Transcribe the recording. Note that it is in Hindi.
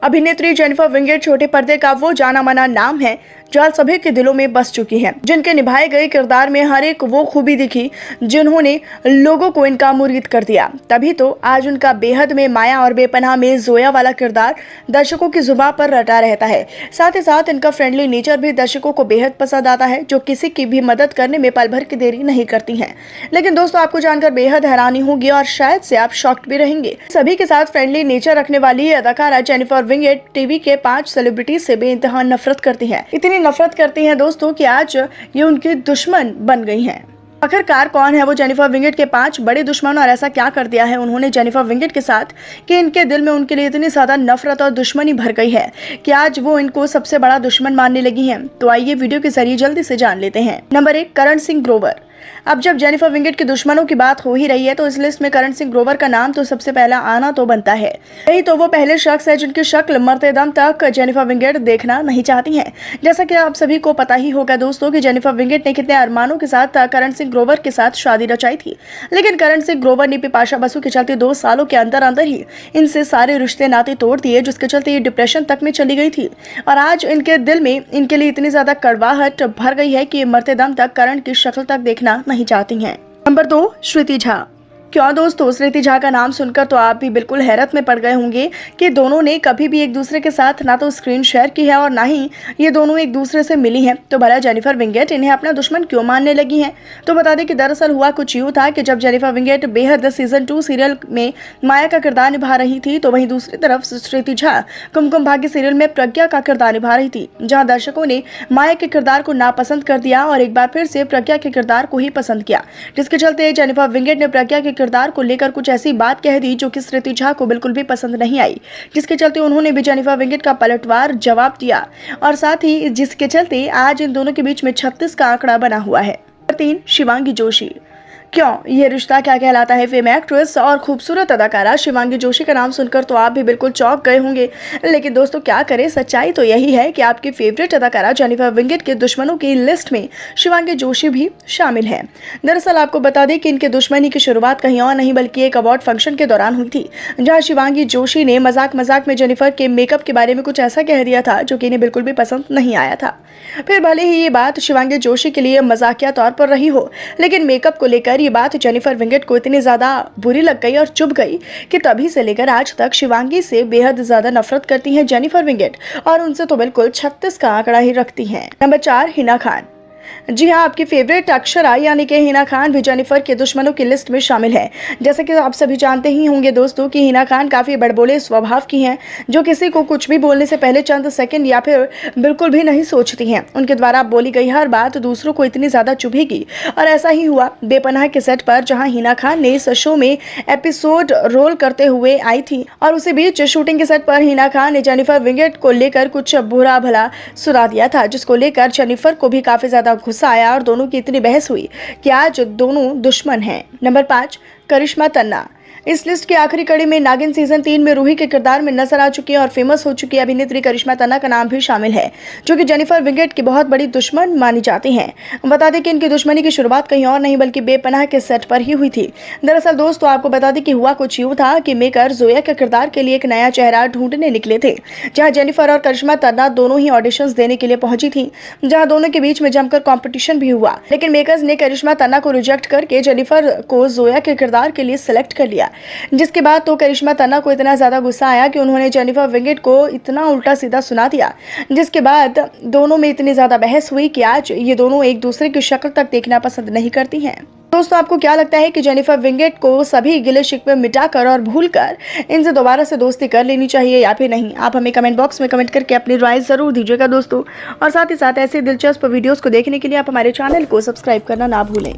अभिनेत्री जेनिफर विंगेट छोटे पर्दे का वो जाना माना नाम है जो सभी के दिलों में बस चुकी हैं, जिनके निभाए गए किरदार में हर एक वो खूबी दिखी जिन्होंने लोगों को इनका मुरीद कर दिया। तभी तो आज उनका बेहद में माया और बेपनाह में जोया वाला किरदार दर्शकों की जुबान पर रटा रहता है। साथ ही साथ इनका फ्रेंडली नेचर भी दर्शकों को बेहद पसंद आता है, जो किसी की भी मदद करने में पल भर की देरी नहीं करती हैं। लेकिन दोस्तों, आपको जानकर बेहद हैरानी होगी और शायद से आप शॉक्ड भी रहेंगे। सभी के साथ फ्रेंडली नेचर रखने वाली अदाकारा जेनिफर विंगेट टीवी के 5 सेलिब्रिटी से बेइंतहा नफरत करती हैं। इतनी नफरत करती हैं दोस्तों कि आज ये उनकी दुश्मन बन गई हैं। आखिरकार कौन है वो जेनिफर विंगेट के 5 बड़े दुश्मन और ऐसा क्या कर दिया है उन्होंने जेनिफर विंगेट के साथ कि इनके दिल में उनके लिए इतनी ज्यादा नफरत और दुश्मनी भर गई है कि आज वो इनको सबसे बड़ा दुश्मन मानने लगी हैं। तो आइए वीडियो के जरिए जल्दी से जान लेते हैं। नंबर 1, करण सिंह ग्रोवर। अब जब जेनिफर विंगेट के दुश्मनों की बात हो ही रही है तो इस लिस्ट में करण सिंह ग्रोवर का नाम तो सबसे पहला आना तो बनता है। यही तो वो पहले शख्स है जिनकी शक्ल मरते दम तक जेनिफर विंगेट देखना नहीं चाहती हैं। जैसा कि आप सभी को पता ही होगा दोस्तों कि जेनिफर विंगेट ने कितने अरमानों के साथ करण सिंह ग्रोवर के साथ शादी रचाई थी, लेकिन करण सिंह ग्रोवर ने बिपाशा बसु के चलते 2 सालों के अंदर अंदर ही इनसे सारे रिश्ते नाते तोड़ दिए, जिसके चलते ये डिप्रेशन तक में चली गई थी और आज इनके दिल में इनके लिए इतनी ज्यादा कड़वाहट भर गई है कि ये मरते दम तक करण की शक्ल तक देखना नहीं चाहती हैं। नंबर 2, श्रुति झा। क्यों दोस्तों, श्रुति झा का नाम सुनकर तो आप भी बिल्कुल हैरत में पड़ गए होंगे कि दोनों ने कभी भी एक दूसरे के साथ ना तो स्क्रीन शेयर की है और ना ही ये दोनों एक दूसरे से मिली हैं। तो भला जेनिफर विंगेट इन्हें अपना दुश्मन क्यों मानने लगी हैं? तो बता दें कि दरअसल हुआ कुछ यूं था कि जब जेनिफर विंगेट बेहद सीजन 2 सीरियल में माया का किरदार निभा रही थी, तो वहीं दूसरी तरफ श्रुति झा कुमकुम भाग्य सीरियल में प्रज्ञा का किरदार निभा रही थी, जहाँ दर्शकों ने माया के किरदार को नापसंद कर दिया और एक बार फिर से प्रज्ञा के किरदार को ही पसंद किया, जिसके चलते जेनिफर विंगेट ने प्रज्ञा के किरदार को लेकर कुछ ऐसी बात कह दी जो कि श्रुति झा को बिल्कुल भी पसंद नहीं आई, जिसके चलते उन्होंने भी जेनिफर विंगेट का पलटवार जवाब दिया और साथ ही जिसके चलते आज इन दोनों के बीच में 36 का आंकड़ा बना हुआ है। 3, शिवांगी जोशी। क्यों, ये रिश्ता क्या कहलाता है। फेम एक्ट्रेस और खूबसूरत अदाकारा शिवांगी जोशी का नाम सुनकर तो आप भी बिल्कुल चौंक गए होंगे, लेकिन दोस्तों क्या करें, सच्चाई तो यही है कि आपकी फेवरेट अदाकारा जेनिफर विंगेट के दुश्मनों की लिस्ट में शिवांगी जोशी भी शामिल है। दरअसल आपको बता दें कि इनके दुश्मनी की शुरुआत कहीं और नहीं बल्कि एक अवार्ड फंक्शन के दौरान हुई थी, जहाँ शिवांगी जोशी ने मजाक में जेनिफर के मेकअप के बारे में कुछ ऐसा कह दिया था जो कि इन्हें बिल्कुल भी पसंद नहीं आया था। फिर भले ही ये बात शिवांगी जोशी के लिए मजाकिया तौर पर रही हो, लेकिन मेकअप को लेकर ये बात जेनिफर विंगेट को इतनी ज्यादा बुरी लग गई और चुभ गई कि तभी से लेकर आज तक शिवांगी से बेहद ज्यादा नफरत करती हैं जेनिफर विंगेट और उनसे तो बिल्कुल 36 का आंकड़ा ही रखती हैं। नंबर 4, हिना खान। जी हाँ, आपकी फेवरेट अक्षरा यानी कि हिना खान भी जेनिफर के दुश्मनों की लिस्ट में शामिल है। जैसे कि आप सभी जानते ही होंगे दोस्तों कि हिना खान काफी बड़बोले स्वभाव की हैं, जो किसी को कुछ भी बोलने से पहले चंद सेकंड या फिर बिल्कुल भी नहीं सोचती हैं। उनके द्वारा बोली गई हर बात दूसरों को इतनी ज्यादा चुभेगी और ऐसा ही हुआ बेपनाह के सेट पर, जहाँ हिना खान ने इस शो में एपिसोड रोल करते हुए आई थी और उसी बीच शूटिंग के सेट पर हिना खान ने जेनिफर विंगेट को लेकर कुछ बुरा भला सुना दिया था, जिसको लेकर जेनिफर को भी काफी ज्यादा गुस्सा आया और दोनों की इतनी बहस हुई कि आज दोनों दुश्मन हैं। नंबर 5, करिश्मा तन्ना। इस लिस्ट की आखिरी कड़ी में नागिन सीजन 3 में रूही के किरदार में नजर आ चुकी है और फेमस हो चुकी अभिनेत्री करिश्मा तन्ना का नाम भी शामिल है, जो कि जेनिफर विंगेट की बहुत बड़ी दुश्मन मानी जाती हैं। बता दें कि इनकी दुश्मनी की शुरुआत कहीं और नहीं बल्कि बेपनाह के सेट पर ही हुई थी। दरअसल दोस्तों आपको बता दें कि हुआ कुछ यूं था कि मेकर जोया के किरदार के लिए एक नया चेहरा ढूंढने निकले थे, जहाँ जेनिफर और करिश्मा तन्ना दोनों ही ऑडिशंस देने के लिए पहुंची थी, जहाँ दोनों के बीच में जमकर कॉम्पिटिशन भी हुआ, लेकिन मेकर्स ने करिश्मा तन्ना को रिजेक्ट करके जेनिफर को जोया के किरदार के लिए सिलेक्ट कर लिया, जिसके बाद तो करिश्मा तन्ना को इतना ज्यादा गुस्सा आया कि उन्होंने जेनिफर विंगेट को इतना उल्टा सीधा सुना दिया, जिसके बाद दोनों में इतनी ज्यादा बहस हुई कि आज ये दोनों एक दूसरे की शक्ल तक देखना पसंद नहीं करती हैं। दोस्तों आपको क्या लगता है कि जेनिफर विंगेट को सभी गिले शिकवे मिटाकर और भूलकर इनसे दोबारा से दोस्ती कर लेनी चाहिए या फिर नहीं? आप हमें कमेंट बॉक्स में कमेंट करके अपनी राय जरूर दीजिएगा दोस्तों, और साथ ही साथ ऐसे दिलचस्प वीडियोस को देखने के लिए आप हमारे चैनल को सब्सक्राइब करना ना भूलें।